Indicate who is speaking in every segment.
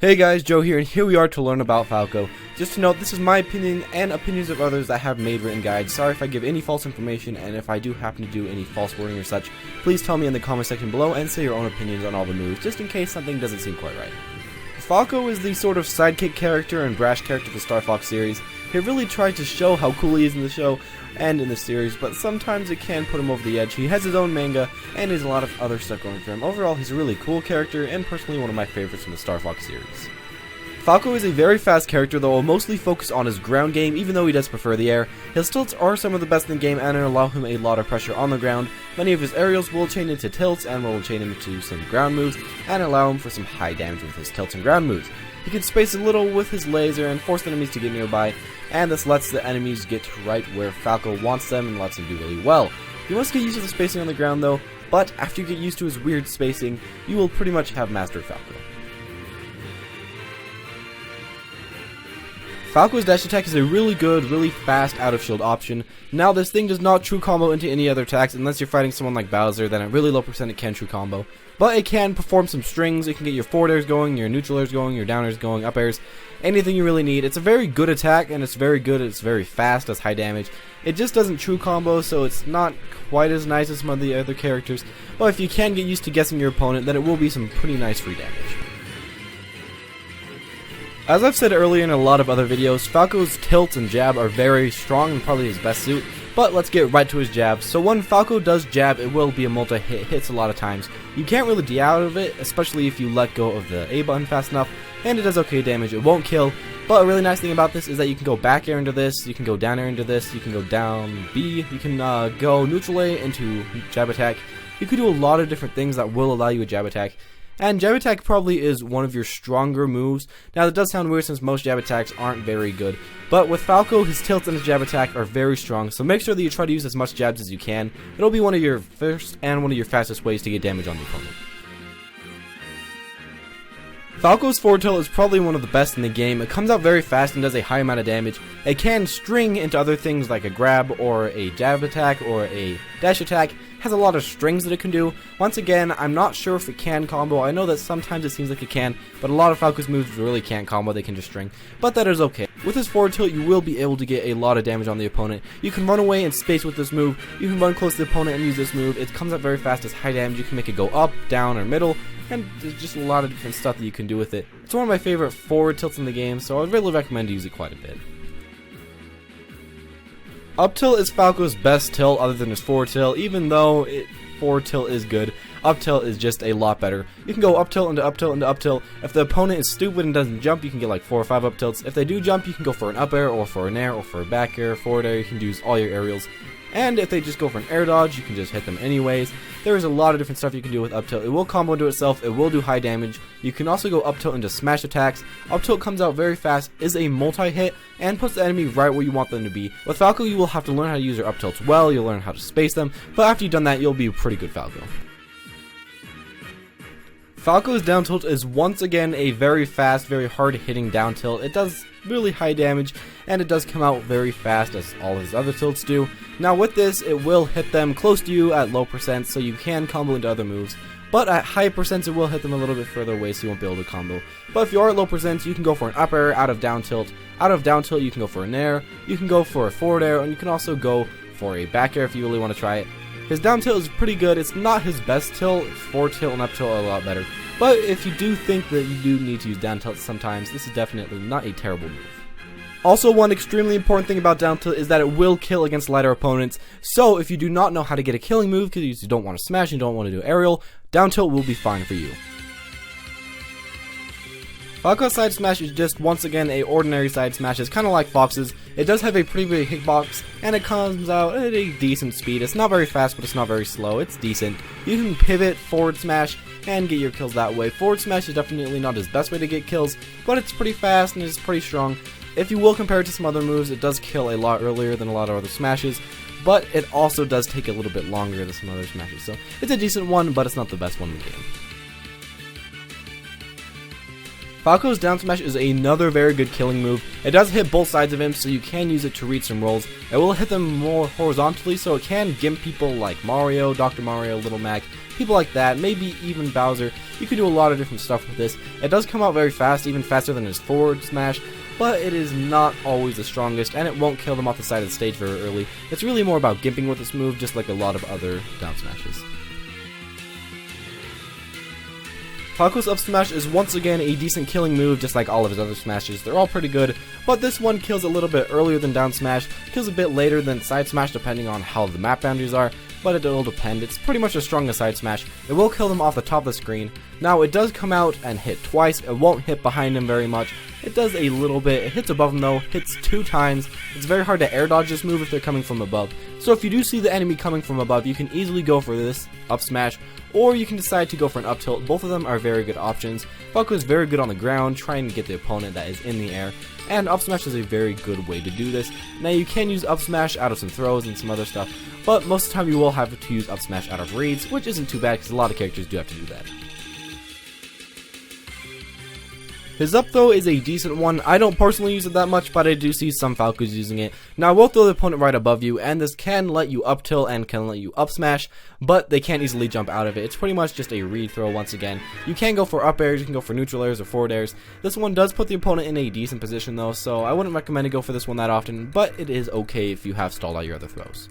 Speaker 1: Hey guys, Joe here, and here we are to learn about Falco. Just to note, this is my opinion and opinions of others that have made written guides. Sorry if I give any false information, and if I do happen to do any false wording or such, please tell me in the comment section below and say your own opinions on all the moves, just in case something doesn't seem quite right. Falco is the sort of sidekick character and brash character of the Star Fox series. He really tried to show how cool he is in the show and in the series, but sometimes it can put him over the edge. He has his own manga, and has a lot of other stuff going for him. Overall, he's a really cool character, and personally one of my favorites from the Star Fox series. Falco is a very fast character, though will mostly focus on his ground game, even though he does prefer the air. His tilts are some of the best in the game and allow him a lot of pressure on the ground. Many of his aerials will chain into tilts and will chain him into some ground moves, and allow him for some high damage with his tilts and ground moves. He can space a little with his laser and force enemies to get nearby, and this lets the enemies get right where Falco wants them and lets them do really well. You must get used to the spacing on the ground though, but after you get used to his weird spacing, you will pretty much have mastered Falco. Falco's dash attack is a really good, really fast out-of-shield option. Now this thing does not true combo into any other attacks unless you're fighting someone like Bowser, then at really low percent it can true combo. But it can perform some strings, it can get your forward airs going, your neutral airs going, your down airs going, up airs, anything you really need. It's a very good attack, and it's very fast, does high damage. It just doesn't true combo, so it's not quite as nice as some of the other characters. But if you can get used to guessing your opponent, then it will be some pretty nice free damage. As I've said earlier in a lot of other videos, Falco's tilt and jab are very strong and probably his best suit, but let's get right to his jab. So when Falco does jab, it will be a multi-hit, hits a lot of times. You can't really D out of it, especially if you let go of the A button fast enough, and it does okay damage. It won't kill, but a really nice thing about this is that you can go back air into this, you can go down air into this, you can go down B, you can go neutral A into jab attack. You can do a lot of different things that will allow you a jab attack. And jab attack probably is one of your stronger moves. Now that does sound weird since most jab attacks aren't very good, but with Falco, his tilt and his jab attack are very strong, so make sure that you try to use as much jabs as you can. It'll be one of your first and one of your fastest ways to get damage on the opponent. Falco's forward tilt is probably one of the best in the game. It comes out very fast and does a high amount of damage. It can string into other things like a grab or a jab attack or a dash attack. It has a lot of strings that it can do. Once again, I'm not sure if it can combo. I know that sometimes it seems like it can, but a lot of Falco's moves really can't combo, they can just string. But that is okay. With his forward tilt, you will be able to get a lot of damage on the opponent. You can run away and space with this move. You can run close to the opponent and use this move. It comes out very fast as high damage. You can make it go up, down, or middle. And there's just a lot of different stuff that you can do with it. It's one of my favorite forward tilts in the game, so I'd really recommend to use it quite a bit. Up tilt is Falco's best tilt other than his forward tilt, even though forward tilt is good. Up tilt is just a lot better. You can go up tilt into up tilt into up tilt. If the opponent is stupid and doesn't jump, you can get like 4 or 5 up tilts. If they do jump, you can go for an up air or for an air or for a back air, forward air. You can use all your aerials. And if they just go for an air dodge, you can just hit them anyways. There is a lot of different stuff you can do with up tilt. It will combo into itself, it will do high damage. You can also go up tilt into smash attacks. Up tilt comes out very fast, is a multi-hit, and puts the enemy right where you want them to be. With Falco, you will have to learn how to use your up tilts well, you'll learn how to space them, but after you've done that, you'll be a pretty good Falco. Falco's down tilt is once again a very fast, very hard hitting down tilt. It does really high damage, and it does come out very fast as all his other tilts do. Now with this, it will hit them close to you at low percent, so you can combo into other moves. But at high percents, it will hit them a little bit further away, so you won't be able to combo. But if you are at low percents, you can go for an up air out of down tilt. Out of down tilt, you can go for an air, you can go for a forward air, and you can also go for a back air if you really want to try it. His down tilt is pretty good. It's not his best tilt. Forward tilt and up tilt are a lot better. But if you do think that you do need to use down tilt sometimes, this is definitely not a terrible move. Also, one extremely important thing about down tilt is that it will kill against lighter opponents. So if you do not know how to get a killing move because you don't want to smash and don't want to do aerial, down tilt will be fine for you. Falco's side smash is just once again a ordinary side smash. It's kind of like Fox's. It does have a pretty big hitbox, and it comes out at a decent speed. It's not very fast, but it's not very slow. It's decent. You can pivot, forward smash, and get your kills that way. Forward smash is definitely not his best way to get kills, but it's pretty fast and it's pretty strong. If you will compare it to some other moves, it does kill a lot earlier than a lot of other smashes, but it also does take a little bit longer than some other smashes. So it's a decent one, but it's not the best one in the game. Falco's down smash is another very good killing move. It does hit both sides of him, so you can use it to read some rolls. It will hit them more horizontally, so it can gimp people like Mario, Dr. Mario, Little Mac, people like that, maybe even Bowser. You can do a lot of different stuff with this. It does come out very fast, even faster than his forward smash, but it is not always the strongest, and it won't kill them off the side of the stage very early. It's really more about gimping with this move, just like a lot of other down smashes. Falco's up smash is once again a decent killing move, just like all of his other smashes. They're all pretty good, but this one kills a little bit earlier than down smash, kills a bit later than side smash depending on how the map boundaries are, but it'll depend. It's pretty much as strong as side smash. It will kill them off the top of the screen. Now it does come out and hit twice. It won't hit behind him very much. It does a little bit. It hits above him though, hits 2 times. It's very hard to air dodge this move if they're coming from above. So if you do see the enemy coming from above, you can easily go for this up smash, or you can decide to go for an up tilt. Both of them are very good options. Falco is very good on the ground, trying to get the opponent that is in the air, and up smash is a very good way to do this. Now you can use up smash out of some throws and some other stuff, but most of the time you will have to use up smash out of reads, which isn't too bad because a lot of characters do have to do that. His up throw is a decent one. I don't personally use it that much, but I do see some Falcos using it. Now I will throw the opponent right above you, and this can let you up tilt and can let you up smash, but they can't easily jump out of it. It's pretty much just a read throw once again. You can go for up airs, you can go for neutral airs or forward airs. This one does put the opponent in a decent position though, so I wouldn't recommend to go for this one that often, but it is okay if you have stalled out your other throws.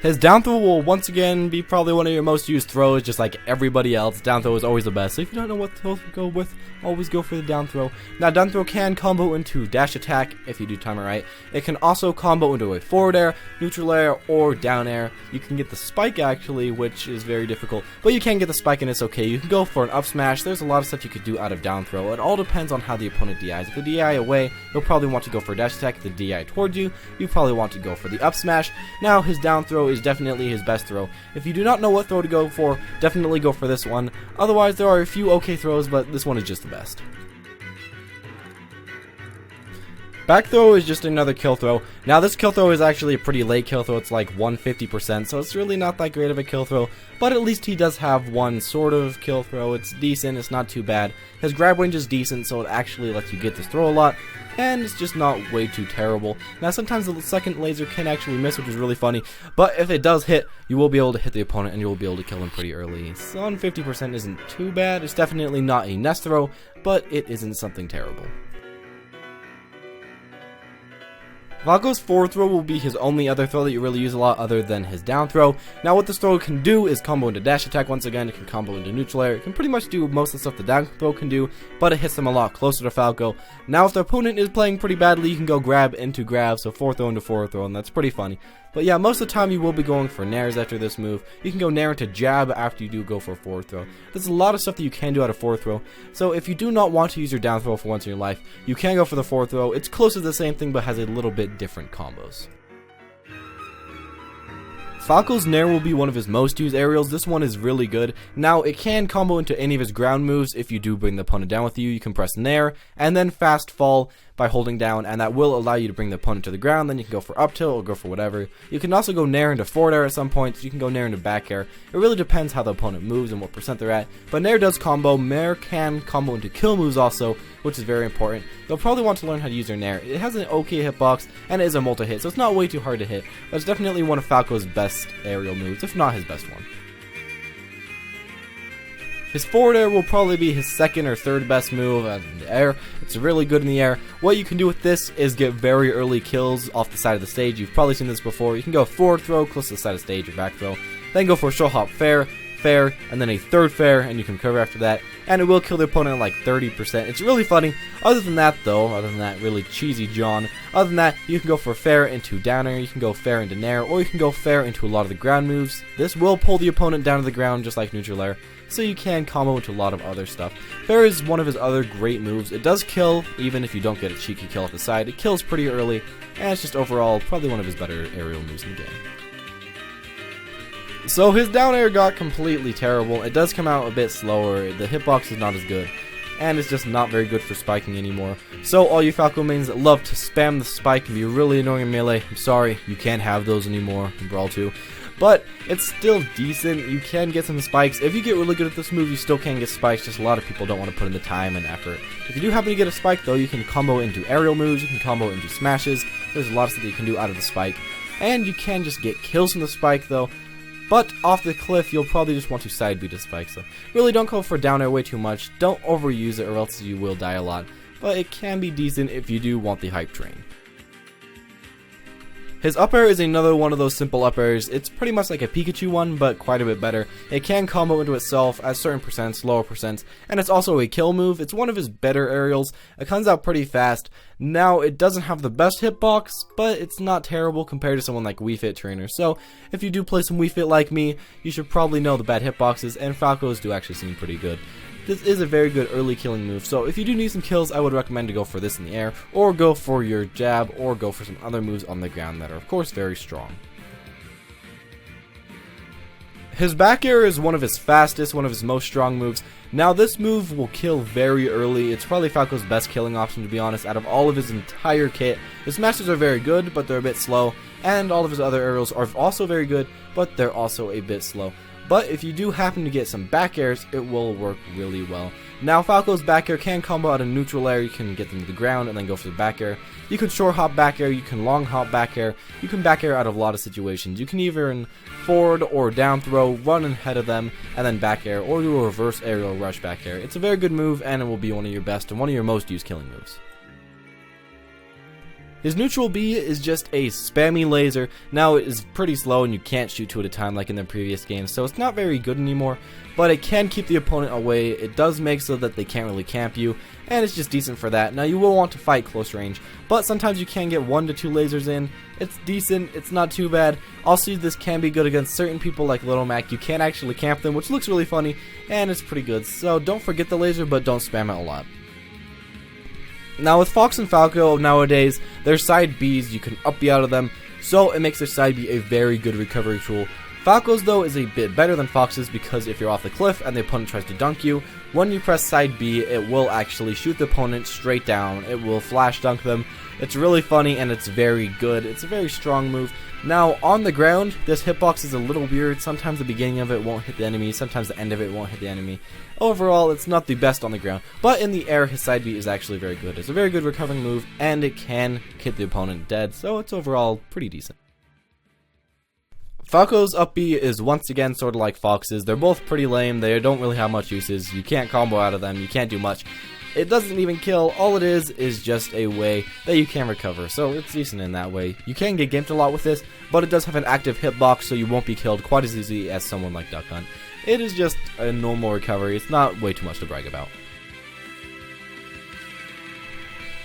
Speaker 1: His down throw will once again be probably one of your most used throws, just like everybody else. Down throw is always the best, so if you don't know what throw to go with, always go for the down throw. Now down throw can combo into dash attack if you do time it right. It can also combo into a forward air, neutral air, or down air. You can get the spike actually, which is very difficult, but you can get the spike and it's okay. You can go for an up smash. There's a lot of stuff you could do out of down throw. It all depends on how the opponent DIs. If the DI away, you'll probably want to go for dash attack. If the DI towards you, you probably want to go for the up smash. Now his down throw is definitely his best throw. If you do not know what throw to go for, definitely go for this one. Otherwise, there are a few okay throws, but this one is just the best. Back throw is just another kill throw. Now this kill throw is actually a pretty late kill throw. It's like 150%, so it's really not that great of a kill throw, but at least he does have one sort of kill throw. It's decent, it's not too bad. His grab range is decent, so it actually lets you get this throw a lot, and it's just not way too terrible. Now sometimes the second laser can actually miss, which is really funny, but if it does hit, you will be able to hit the opponent and you will be able to kill him pretty early. So 150% isn't too bad. It's definitely not a nest throw, but it isn't something terrible. Falco's forward throw will be his only other throw that you really use a lot other than his down throw. Now what this throw can do is combo into dash attack once again. It can combo into neutral air. It can pretty much do most of the stuff the down throw can do, but it hits them a lot closer to Falco. Now if the opponent is playing pretty badly, you can go grab into grab, so forward throw into forward throw, and that's pretty funny. But yeah, most of the time you will be going for nairs after this move. You can go nair into jab after you do go for a forward throw. There's a lot of stuff that you can do out of forward throw, so if you do not want to use your down throw for once in your life, you can go for the forward throw. It's close to the same thing, but has a little bit different combos. Falco's nair will be one of his most used aerials. This one is really good. Now, it can combo into any of his ground moves. If you do bring the opponent down with you, you can press nair and then fast fall by holding down, and that will allow you to bring the opponent to the ground. Then you can go for up tilt or go for whatever. You can also go nair into forward air at some points. You can go nair into back air. It really depends how the opponent moves and what percent they're at. But nair does combo. Nair can combo into kill moves also, which is very important. You'll probably want to learn how to use your nair. It has an okay hitbox, and it is a multi-hit, so it's not way too hard to hit. But it's definitely one of Falco's best aerial moves, if not his best one. His forward air will probably be his second or third best move in the air. It's really good in the air. What you can do with this is get very early kills off the side of the stage. You've probably seen this before. You can go forward throw, close to the side of the stage, or back throw. Then go for a show hop fair, and then a third fair, and you can cover after that. And it will kill the opponent at like 30%. It's really funny. Other than that, really cheesy John, other than that, you can go for fair into down air, you can go fair into nair, or you can go fair into a lot of the ground moves. This will pull the opponent down to the ground just like neutral air, so you can combo into a lot of other stuff. Fair is one of his other great moves. It does kill, even if you don't get a cheeky kill off the side. It kills pretty early, and it's just overall probably one of his better aerial moves in the game. So his down air got completely terrible. It does come out a bit slower, the hitbox is not as good, and it's just not very good for spiking anymore. So all you Falco mains that love to spam the spike and be really annoying in Melee, I'm sorry, you can't have those anymore in Brawl 2. But it's still decent. You can get some spikes. If you get really good at this move, you still can get spikes, just a lot of people don't want to put in the time and effort. If you do happen to get a spike though, you can combo into aerial moves, you can combo into smashes. There's a lot of stuff that you can do out of the spike. And you can just get kills from the spike though. But off the cliff, you'll probably just want to side B to spike, so really don't go for down air way too much, don't overuse it or else you will die a lot, but it can be decent if you do want the hype train. His up air is another one of those simple up airs. It's pretty much like a Pikachu one, but quite a bit better. It can combo into itself at certain percents, lower percents, and it's also a kill move. It's one of his better aerials. It comes out pretty fast. Now, it doesn't have the best hitbox, but it's not terrible compared to someone like Wii Fit Trainer. So, if you do play some Wii Fit like me, you should probably know the bad hitboxes, and Falco's do actually seem pretty good. This is a very good early killing move, so if you do need some kills, I would recommend to go for this in the air, or go for your jab, or go for some other moves on the ground that are of course very strong. His back air is one of his fastest, one of his most strong moves. Now this move will kill very early. It's probably Falco's best killing option, to be honest, out of all of his entire kit. His masters are very good, but they're a bit slow, and all of his other aerials are also very good, but they're also a bit slow. But if you do happen to get some back airs, it will work really well. Now Falco's back air can combo out a neutral air. You can get them to the ground and then go for the back air. You can short hop back air, you can long hop back air, you can back air out of a lot of situations. You can either forward or down throw, run ahead of them, and then back air, or do a reverse aerial rush back air. It's a very good move, and it will be one of your best and one of your most used killing moves. His neutral B is just a spammy laser. Now it is pretty slow and you can't shoot two at a time like in the previous games, so it's not very good anymore, but it can keep the opponent away. It does make so that they can't really camp you, and it's just decent for that. Now you will want to fight close range, but sometimes you can get 1 to 2 lasers in. It's decent, it's not too bad. Also, this can be good against certain people like Little Mac. You can actually camp them, which looks really funny, and it's pretty good. So don't forget the laser, but don't spam it a lot. Now with Fox and Falco nowadays, their side Bs, you can up B out of them, so it makes their side B a very good recovery tool. Falco's though is a bit better than Fox's because if you're off the cliff and the opponent tries to dunk you, when you press side B, it will actually shoot the opponent straight down. It will flash dunk them. It's really funny and it's very good. It's a very strong move. Now on the ground, this hitbox is a little weird. Sometimes the beginning of it won't hit the enemy, sometimes the end of it won't hit the enemy. Overall, it's not the best on the ground, but in the air, his side B is actually very good. It's a very good recovering move, and it can hit the opponent dead, so it's overall pretty decent. Falco's up B is once again sort of like Fox's. They're both pretty lame, they don't really have much uses, you can't combo out of them, you can't do much. It doesn't even kill, all it is just a way that you can recover, so it's decent in that way. You can get ganked a lot with this, but it does have an active hitbox, so you won't be killed quite as easily as someone like Duck Hunt. It is just a normal recovery, it's not way too much to brag about.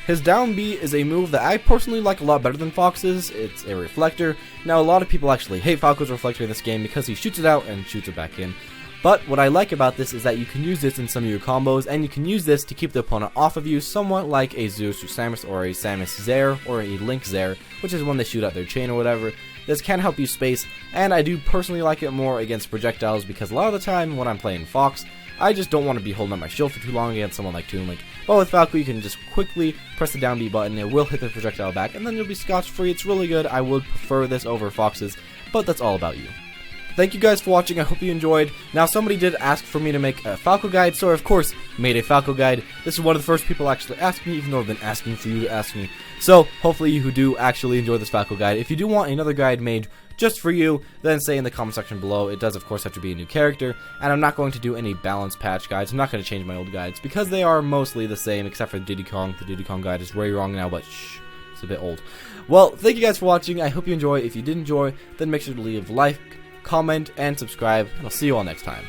Speaker 1: His down B is a move that I personally like a lot better than Fox's. It's a reflector. Now a lot of people actually hate Falco's reflector in this game because he shoots it out and shoots it back in. But what I like about this is that you can use this in some of your combos, and you can use this to keep the opponent off of you, somewhat like a Zeus or Samus, or a Samus Zair, or a Link Zair, which is when they shoot out their chain or whatever. This can help you space, and I do personally like it more against projectiles, because a lot of the time when I'm playing Fox, I just don't want to be holding up my shield for too long against someone like Toon Link. But with Falco, you can just quickly press the down B button, it will hit the projectile back, and then you'll be scotch free. It's really good. I would prefer this over Fox's, but that's all about you. Thank you guys for watching, I hope you enjoyed. Now somebody did ask for me to make a Falco guide, so I of course made a Falco guide. This is one of the first people actually asked me, even though I've been asking for you to ask me. So hopefully you who do actually enjoy this Falco guide. If you do want another guide made just for you, then say in the comment section below. It does of course have to be a new character, and I'm not going to do any balance patch guides. I'm not going to change my old guides, because they are mostly the same, except for Diddy Kong. The Diddy Kong guide is way wrong now, but shh, it's a bit old. Well, thank you guys for watching, I hope you enjoy. If you did enjoy, then make sure to leave a like, comment, and subscribe, and I'll see you all next time.